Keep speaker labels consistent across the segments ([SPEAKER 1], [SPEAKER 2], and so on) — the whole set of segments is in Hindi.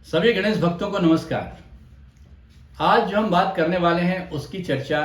[SPEAKER 1] सभी गणेश भक्तों को नमस्कार। आज जो हम बात करने वाले हैं उसकी चर्चा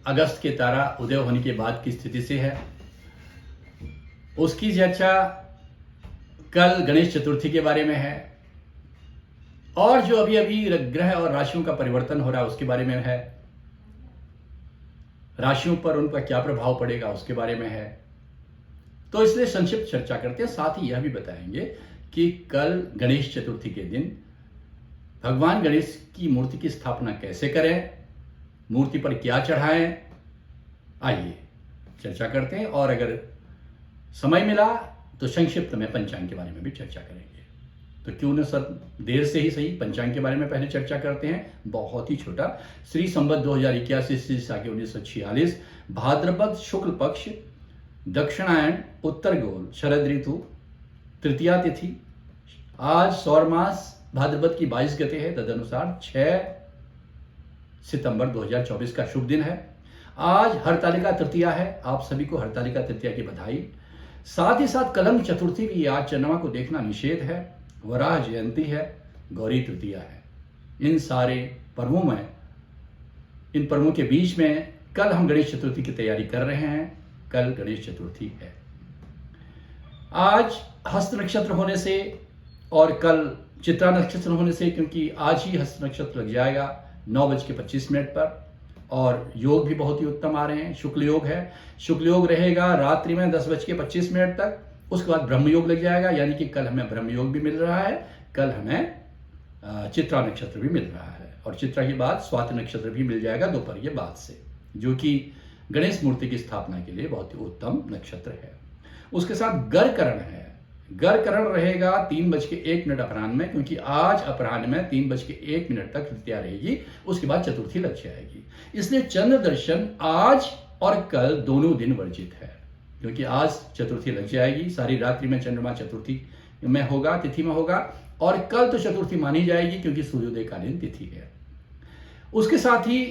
[SPEAKER 1] अगस्त के तारा उदय होने के बाद की स्थिति से है। उसकी चर्चा कल गणेश चतुर्थी के बारे में है और जो अभी अभी ग्रह और राशियों का परिवर्तन हो रहा है उसके बारे में है। राशियों पर उनका क्या प्रभाव पड़ेगा उसके बारे में है। तो इसलिए संक्षिप्त चर्चा करते हैं, साथ ही यह भी बताएंगे कि कल गणेश चतुर्थी के दिन भगवान गणेश की मूर्ति की स्थापना कैसे करें, मूर्ति पर क्या चढ़ाएं। आइए चर्चा करते हैं और अगर समय मिला तो संक्षिप्त में पंचांग के बारे में भी चर्चा करेंगे। तो क्यों न सर देर से ही सही पंचांग के बारे में पहले चर्चा करते हैं। बहुत ही छोटा श्री संवत 2081 से साके 1946 भाद्रपद शुक्ल पक्ष दक्षिणायन उत्तर गोल शरद ऋतु तृतीया तिथि। आज सौर मास भाद्रपद की 22 गते है, तदनुसार 6 सितंबर 2024 का शुभ दिन है। आज हरतालिका तृतीया है, आप सभी को हरतालिका तृतीया की बधाई। साथ ही साथ कलंक चतुर्थी भी, आज चंद्रमा को देखना निषेध है। वराह जयंती है, गौरी तृतीया है। इन सारे पर्वों में, इन पर्वों के बीच में कल हम गणेश चतुर्थी की तैयारी कर रहे हैं। कल गणेश चतुर्थी है। आज हस्त नक्षत्र होने से और कल चित्रा नक्षत्र होने से, क्योंकि आज ही हस्त नक्षत्र लग जाएगा 9:25 पर और योग भी बहुत ही उत्तम आ रहे हैं। शुक्ल योग है, शुक्ल योग रहेगा रात्रि में 10:25 तक। उसके बाद ब्रह्म योग लग जाएगा, यानी कि कल हमें ब्रह्म योग भी मिल रहा है, कल हमें चित्रा नक्षत्र भी मिल रहा है और चित्रा के बाद स्वाति नक्षत्र भी मिल जाएगा दोपहर के बाद से, जो कि गणेश मूर्ति की स्थापना के लिए बहुत ही उत्तम नक्षत्र है। उसके साथ गरकरण है, गरकरण रहेगा 3:01 अपराह्न में, क्योंकि आज अपराह्न में 3:01 तक तृतीया रहेगी, उसके बाद चतुर्थी लग जाएगी। इसलिए चंद्र दर्शन आज और कल दोनों दिन वर्जित है, क्योंकि आज चतुर्थी लग जाएगी। सारी रात्रि में चंद्रमा चतुर्थी में होगा, तिथि में होगा, और कल तो चतुर्थी मानी जाएगी क्योंकि सूर्योदय कालीन तिथि है। उसके साथ ही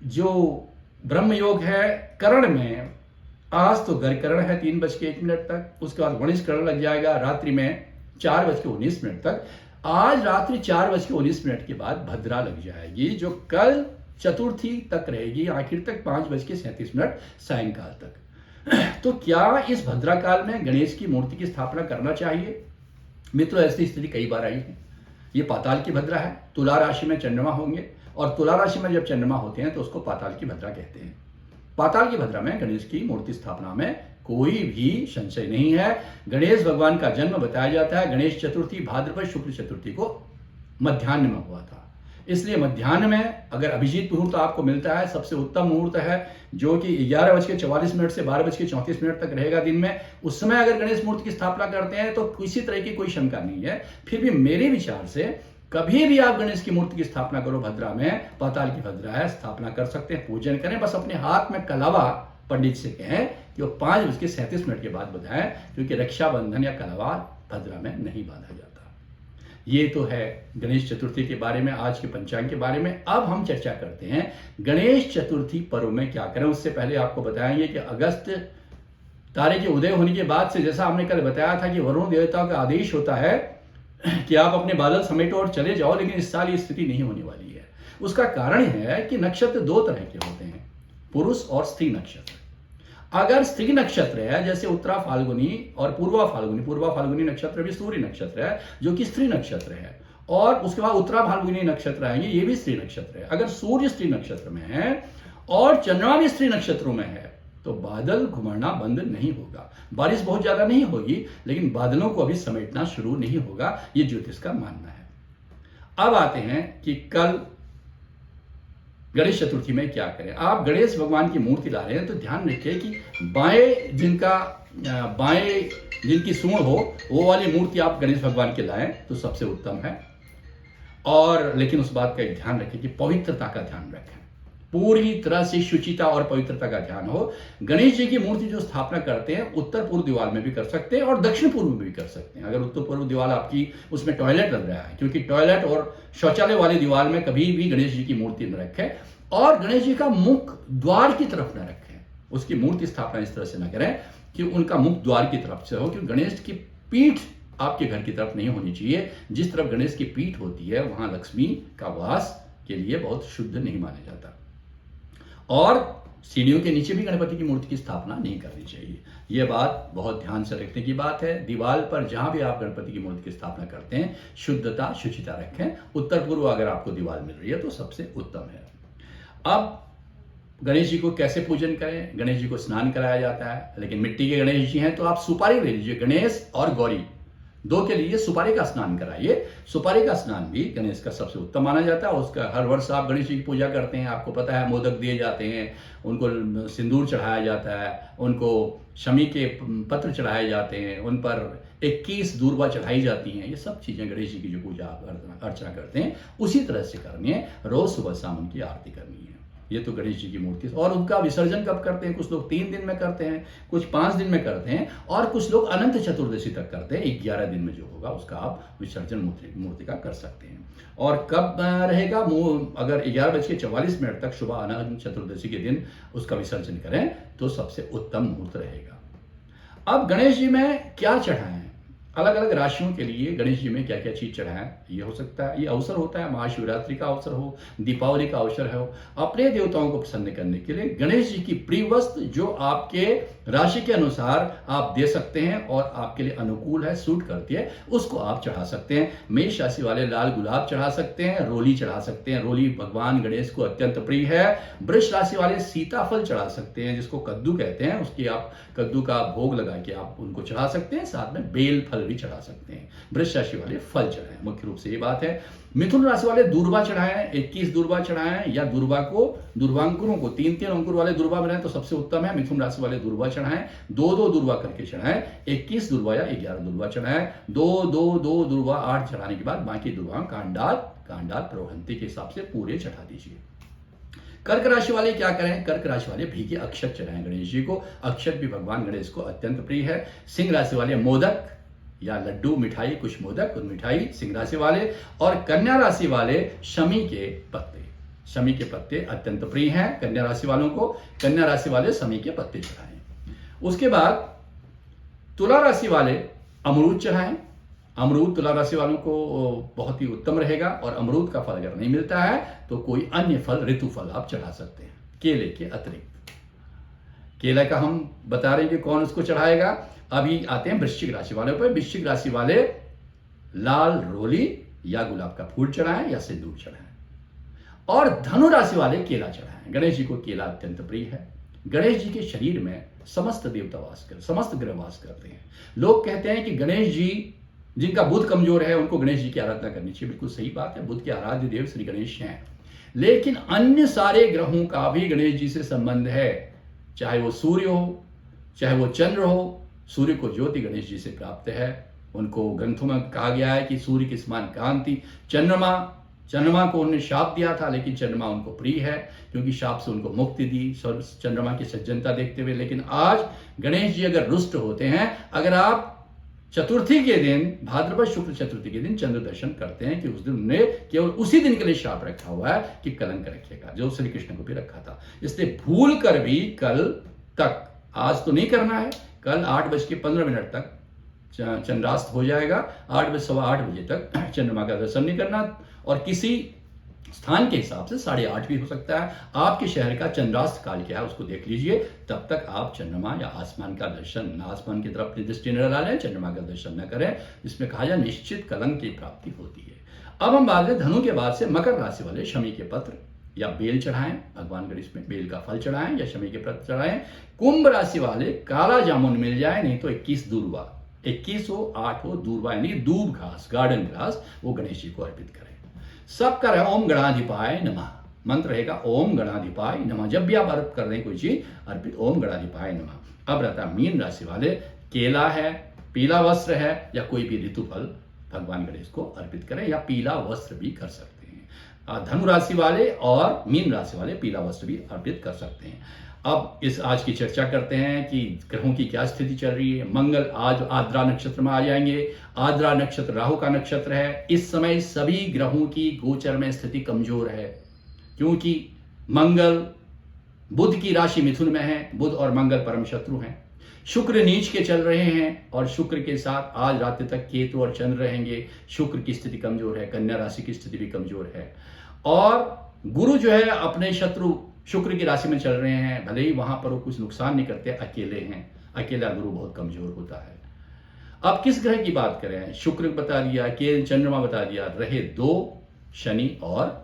[SPEAKER 1] जो ब्रह्म योग है करण में, आज तो गरकरण है 3:01 तक। उसके बाद वणिजकरण लग जाएगा रात्रि में 4:19 तक। आज रात्रि 4:19 के बाद भद्रा लग जाएगी, जो कल चतुर्थी तक रहेगी, आखिर तक 5:37 सायंकाल तक। तो क्या इस भद्रा काल में गणेश की मूर्ति की स्थापना करना चाहिए? मित्रों, ऐसी स्थिति कई बार आई है। ये पाताल की भद्रा है, तुला राशि में चंद्रमा होंगे और तुला राशि में जब चंद्रमा होते हैं तो उसको पाताल की भद्रा कहते हैं। पाताल की भद्रा में गणेश की मूर्ति स्थापना में कोई भी संशय नहीं है। गणेश भगवान का जन्म बताया जाता है गणेश चतुर्थी भाद्रपद शुक्ल चतुर्थी को मध्याह्न में हुआ था। इसलिए मध्याह्न में अगर अभिजीत मुहूर्त आपको मिलता है, सबसे उत्तम मुहूर्त है, जो कि 11:44 से 12:34 तक रहेगा दिन में, उस समय अगर गणेश मूर्ति की स्थापना करते हैं तो किसी तरह की कोई शंका नहीं है। फिर भी मेरे विचार से कभी भी आप गणेश की मूर्ति की स्थापना करो भद्रा में, पाताल की भद्रा है, स्थापना कर सकते हैं, पूजन करें। बस अपने हाथ में कलावा पंडित से कहें कि वो 5:37 के बाद बधाएं, क्योंकि रक्षाबंधन या कलावा भद्रा में नहीं बांधा जाता। ये तो है गणेश चतुर्थी के बारे में, आज के पंचांग के बारे में। अब हम चर्चा करते हैं गणेश चतुर्थी पर्व में क्या करें। उससे पहले आपको बताएंगे कि अगस्त तारे के उदय होने के बाद से, जैसा हमने कल बताया था कि वरुण देवता का आदेश होता है कि आप अपने बादल समेटो और चले जाओ, लेकिन इस साल ये स्थिति नहीं होने वाली है। उसका कारण है कि नक्षत्र दो तरह के होते हैं, पुरुष और स्त्री नक्षत्र। अगर स्त्री नक्षत्र है, जैसे उत्तरा फाल्गुनी और पूर्वा फाल्गुनी नक्षत्र भी सूर्य नक्षत्र है, जो कि स्त्री नक्षत्र है, और उसके बाद उत्तरा फाल्गुनी नक्षत्र आएंगे, ये भी स्त्री नक्षत्र है। अगर सूर्य स्त्री नक्षत्र में है और चंद्रमा भी स्त्री नक्षत्रों में है तो बादल घुमाना बंद नहीं होगा। बारिश बहुत ज्यादा नहीं होगी, लेकिन बादलों को अभी समेटना शुरू नहीं होगा, ये ज्योतिष का मानना है। अब आते हैं कि कल गणेश चतुर्थी में क्या करें। आप गणेश भगवान की मूर्ति ला रहे हैं तो ध्यान रखिए कि बाएं जिनकी सूंड हो वो वाली मूर्ति आप गणेश भगवान के लाएं तो सबसे उत्तम है। और लेकिन उस बात का ध्यान रखें कि पवित्रता का ध्यान रखें, पूरी तरह से शुचिता और पवित्रता का ध्यान हो। गणेश जी की मूर्ति जो स्थापना करते हैं उत्तर पूर्व दीवार में भी कर सकते हैं और दक्षिण पूर्व में भी कर सकते हैं। अगर उत्तर पूर्व दीवार आपकी उसमें टॉयलेट लग रहा है, क्योंकि टॉयलेट और शौचालय वाली दीवार में कभी भी गणेश जी की मूर्ति न रखें और गणेश जी का मुख द्वार की तरफ न रखें। उसकी मूर्ति स्थापना इस तरह से न करें कि उनका मुख द्वार की तरफ से हो, क्योंकि गणेश की पीठ आपके घर की तरफ नहीं होनी चाहिए। जिस तरफ गणेश की पीठ होती है वहां लक्ष्मी का वास के लिए बहुत शुद्ध नहीं माना जाता। और सीढ़ियों के नीचे भी गणपति की मूर्ति की स्थापना नहीं करनी चाहिए। यह बात बहुत ध्यान से रखने की बात है। दीवार पर जहां भी आप गणपति की मूर्ति की स्थापना करते हैं, शुद्धता शुचिता रखें। उत्तर पूर्व अगर आपको दीवार मिल रही है तो सबसे उत्तम है। अब गणेश जी को कैसे पूजन करें? गणेश जी को स्नान कराया जाता है, लेकिन मिट्टी के गणेश जी हैं तो आप सुपारी ले लीजिए। गणेश और गौरी दो के लिए सुपारी का स्नान कराइए। सुपारी का स्नान भी गणेश का सबसे उत्तम माना जाता है। उसका हर वर्ष आप गणेश जी की पूजा करते हैं, आपको पता है, मोदक दिए जाते हैं, उनको सिंदूर चढ़ाया जाता है, उनको शमी के पत्र चढ़ाए जाते हैं, उन पर 21 दूर्वा चढ़ाई जाती हैं। ये सब चीजें गणेश जी की जो पूजा अर्चना करते हैं उसी तरह से करनी है। रोज सुबह शाम उनकी आरती करनी है। ये तो गणेश जी की मूर्ति। और उनका विसर्जन कब करते हैं? कुछ लोग 3 दिन में करते हैं, कुछ 5 दिन में करते हैं, और कुछ लोग अनंत चतुर्दशी तक करते हैं। 11 दिन में जो होगा उसका आप विसर्जन मूर्ति का कर सकते हैं। और कब रहेगा? अगर 11:44 तक सुबह अनंत चतुर्दशी के दिन उसका विसर्जन करें तो सबसे उत्तम मुहूर्त रहेगा। अब गणेश जी में क्या चढ़ाएं? अलग अलग राशियों के लिए गणेश जी में क्या क्या चीज चढ़ाएं, ये हो सकता है। ये अवसर होता है, महाशिवरात्रि का अवसर हो, दीपावली का अवसर हो, अपने देवताओं को प्रसन्न करने के लिए गणेश जी की प्रिय वस्तु जो आपके राशि के अनुसार आप दे सकते हैं और आपके लिए अनुकूल है, सूट करती है, उसको आप चढ़ा सकते हैं। मेष राशि वाले लाल गुलाब चढ़ा सकते हैं, रोली चढ़ा सकते हैं। रोली भगवान गणेश को अत्यंत प्रिय है। वृष राशि वाले सीताफल चढ़ा सकते हैं, जिसको कद्दू कहते हैं। उसकी आप कद्दू का भोग लगा के आप उनको चढ़ा सकते हैं। साथ में बेल फल भी चढ़ा सकते हैं। वृष राशि वाले फल चढ़ाएं, मुख्य रूप से ये बात है। मिथुन राशि वाले दूर्वा चढ़ाएं, 21 दूर्वा चढ़ाएं, या दूर्वांकुरों को 3-3 अंकुर वाले दूर्वा बनाएं तो सबसे उत्तम है। मिथुन राशि वाले दूर्वा चढ़ाएं, 2-2 दूर्वा करके चढ़ाएं। 21 दूर्वा या 11 दूर्वा चढ़ाएं। 2-2-2 दूर्वा 8 चढ़ाने के बाद बाकी दूर्वा कांडात प्रवहंती के हिसाब से पूरे चढ़ा दीजिए। कर्क राशि वाले क्या करें? कर्क राशि वाले भीगे अक्षत चढ़ाएं गणेश जी को। अक्षत भी भगवान गणेश को अत्यंत प्रिय है। सिंह राशि वाले मोदक या लड्डू, मिठाई, कुछ मोदक और मिठाई सिंह राशि वाले। और कन्या राशि वाले शमी के पत्ते अत्यंत प्रिय हैं कन्या राशि वालों को। कन्या राशि वाले शमी के पत्ते चढ़ाएं। उसके बाद तुला राशि वाले अमरूद चढ़ाएं। अमरूद तुला राशि वालों को बहुत ही उत्तम रहेगा। और अमरूद का फल अगर नहीं मिलता है तो कोई अन्य फल, ऋतु फल आप चढ़ा सकते हैं केले के अतिरिक्त। केला का हम बता रहे हैं कि कौन उसको चढ़ाएगा। अभी आते हैं वृश्चिक राशि वालों पर। वृश्चिक राशि वाले लाल रोली या गुलाब का फूल चढ़ाएं या सिंदूर चढ़ाएं। और धनु राशि वाले केला चढ़ाएं। गणेश जी को केला अत्यंत प्रिय है। गणेश जी के शरीर में समस्त देवता समस्त ग्रह वास करते हैं। लोग कहते हैं कि गणेश जी, जिनका बुध कमजोर है, उनको गणेश जी की आराधना करनी चाहिए। बिल्कुल सही बात है, बुध के आराध्य देव श्री गणेश हैं। लेकिन अन्य सारे ग्रहों का भी गणेश जी से संबंध है। चाहे वो सूर्य हो, चाहे वो चंद्र हो। सूर्य को ज्योति गणेश जी से प्राप्त है। उनको ग्रंथों में कहा गया है कि सूर्य के समान कांति। चंद्रमा को उन्होंने शाप दिया था, लेकिन चंद्रमा उनको प्रिय है क्योंकि शाप से उनको मुक्ति दी चंद्रमा की सज्जनता देखते हुए। लेकिन आज गणेश जी अगर रुष्ट होते हैं, अगर आप चतुर्थी के दिन, भाद्रपद शुक्ल चतुर्थी के दिन चंद्र दर्शन करते हैं कि उस दिन उन्होंने केवल उसी दिन के लिए शाप रखा हुआ है कि कलंक रखेगा, जो श्री कृष्ण को भी रखा था। इसलिए भूल कर भी कल तक, आज तो नहीं करना है, कल 8:15 तक चंद्रास्त हो जाएगा। 8:15 बजे तक चंद्रमा का दर्शन नहीं करना। और किसी स्थान के हिसाब से 8:30 भी हो सकता है। आपके शहर का चंद्रास्त काल क्या है उसको देख लीजिए। तब तक आप चंद्रमा या आसमान का दर्शन, आसमान की तरफ अपनी दृष्टि न डालें, चंद्रमा का दर्शन न करें, जिसमें कहा जाए निश्चित कलंक की प्राप्ति होती है। अब हम बात करें धनु के बाद से मकर राशि वाले शमी के पत्र या बेल चढ़ाएं। भगवान गणेश में बेल का फल चढ़ाएं या शमी के पत्र चढ़ाएं। कुंभ राशि वाले काला जामुन मिल जाए, नहीं तो 21 दूर्वा, 21 हो 8 हो दूर्वा यानी दूब घास, गार्डन घास, वो गणेश जी को अर्पित करें। सबका रहे ओम गणाधिपाय नमः। मंत्र रहेगा ओम गणाधिपाय नमः। जब भी आप अर्पित कर दें कोई चीज, अर्पित ओम गणाधिपाय नमः। अब रहता है मीन राशि वाले, केला है, पीला वस्त्र है या कोई भी ऋतु फल भगवान गणेश को अर्पित करें, या पीला वस्त्र भी कर सकते हैं। धनु राशि वाले और मीन राशि वाले पीला वस्त्र भी अर्पित कर सकते हैं। अब आज की चर्चा करते हैं कि ग्रहों की क्या स्थिति चल रही है। मंगल आज आद्रा नक्षत्र में आ जाएंगे। आद्रा नक्षत्र राहु का नक्षत्र है। इस समय सभी ग्रहों की गोचर में स्थिति कमजोर है, क्योंकि मंगल बुध की राशि मिथुन में है। बुध और मंगल परम शत्रु हैं। शुक्र नीच के चल रहे हैं और शुक्र के साथ आज रात तक केतु और चंद्र रहेंगे। शुक्र की स्थिति कमजोर है, कन्या राशि की स्थिति भी कमजोर है और गुरु जो है अपने शत्रु शुक्र की राशि में चल रहे हैं। भले ही वहां पर वो कुछ नुकसान नहीं करते, अकेले हैं, अकेला गुरु बहुत कमजोर होता है। अब किस ग्रह की बात करें, शुक्र बता दिया, केतु चंद्रमा बता दिया, रहे दो शनि और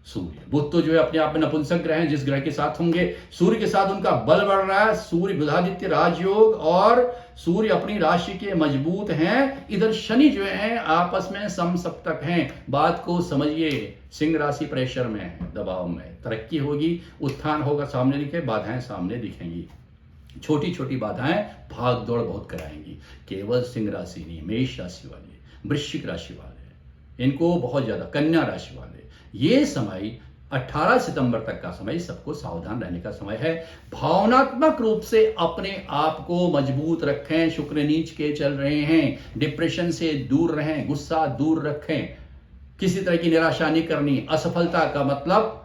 [SPEAKER 1] सूर्य। बुध तो जो है अपने आप में नपुंसक ग्रह हैं, जिस ग्रह के साथ होंगे सूर्य के साथ उनका बल बढ़ रहा है। सूर्य बुधादित्य राजयोग और सूर्य अपनी राशि के मजबूत हैं। इधर शनि जो है आपस में समसप्तक हैं। बात को समझिए, सिंह राशि प्रेशर में है, दबाव में, तरक्की होगी, उत्थान होगा, सामने दिखे, बाधाएं सामने दिखेंगी। छोटी छोटी बाधाएं भाग दौड़ बहुत कराएंगी। केवल सिंह राशि नहीं, मेष राशि वाले, वृश्चिक राशि वाले, इनको बहुत ज्यादा, कन्या राशि वाले, ये समय 18 सितंबर तक का समय सबको सावधान रहने का समय है। भावनात्मक रूप से अपने आप को मजबूत रखें। शुक्र नीच के चल रहे हैं, डिप्रेशन से दूर रहें, गुस्सा दूर रखें, किसी तरह की निराशा नहीं करनी। असफलता का मतलब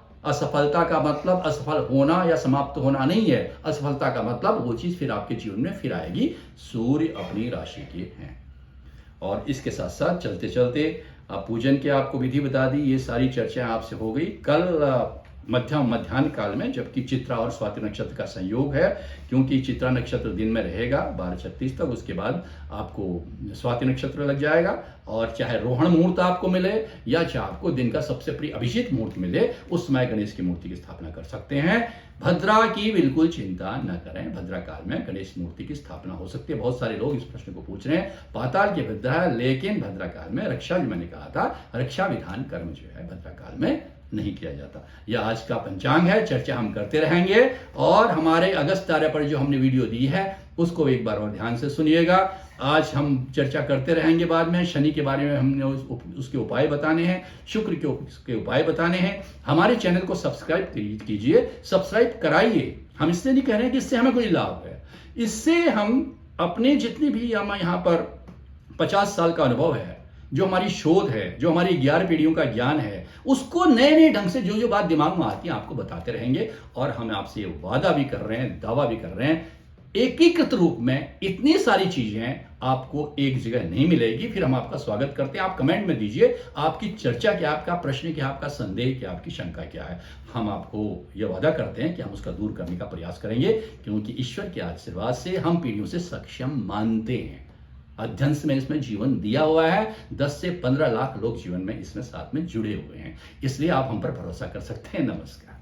[SPEAKER 1] असफल होना या समाप्त होना नहीं है। असफलता का मतलब वो चीज फिर आपके जीवन में फिर आएगी। सूर्य अपनी राशि के हैं और इसके साथ साथ चलते चलते पूजन की आपको विधि बता दी। ये सारी चर्चाएं आपसे हो गई। कल मध्याह्न काल में, जबकि चित्रा और स्वाति नक्षत्र का संयोग है, क्योंकि चित्रा नक्षत्र दिन में रहेगा 12:36 तक, उसके बाद आपको स्वाति नक्षत्र लग जाएगा। और चाहे रोहण मुहूर्त आपको मिले या चाहे आपको दिन का सबसे प्रिय अभिजीत मुहूर्त मिले, उस समय गणेश की मूर्ति की स्थापना कर सकते हैं। भद्रा की बिल्कुल चिंता न करें, भद्रा काल में गणेश मूर्ति की स्थापना हो सकती है। बहुत सारे लोग इस प्रश्न को पूछ रहे हैं। पाताल की भद्रा है, लेकिन भद्रा काल में रक्षा, जो मैंने कहा था, रक्षा विधान कर्म जो है भद्रा काल में नहीं किया जाता। यह आज का पंचांग है, चर्चा हम करते रहेंगे। और हमारे अगस्त तारे पर जो हमने वीडियो दी है उसको एक बार और ध्यान से सुनिएगा। आज हम चर्चा करते रहेंगे। बाद में शनि के बारे में हमने उसके उपाय बताने हैं, शुक्र के उपाय बताने हैं। हमारे चैनल को सब्सक्राइब कीजिए, सब्सक्राइब कराइए। हम इससे नहीं कह रहे हैं कि इससे हमें कोई लाभ है, इससे हम अपने जितनी भी यहाँ पर 50 साल का अनुभव है, जो हमारी शोध है, जो हमारी 11 पीढ़ियों का ज्ञान है, उसको नए नए ढंग से जो बात दिमाग में आती है आपको बताते रहेंगे। और हम आपसे ये वादा भी कर रहे हैं, दावा भी कर रहे हैं, एकीकृत रूप में इतनी सारी चीजें आपको एक जगह नहीं मिलेगी। फिर हम आपका स्वागत करते हैं। आप कमेंट में दीजिए आपकी चर्चा क्या, आपका प्रश्न क्या, आपका संदेह क्या, आपकी शंका क्या है। हम आपको यह वादा करते हैं कि हम उसका दूर करने का प्रयास करेंगे, क्योंकि ईश्वर के आशीर्वाद से हम पीढ़ियों से सक्षम मानते हैं। अध्ययन में इसमें जीवन दिया हुआ है। 10 से 15 लाख लोग जीवन में इसमें साथ में जुड़े हुए हैं, इसलिए आप हम पर भरोसा कर सकते हैं। नमस्कार।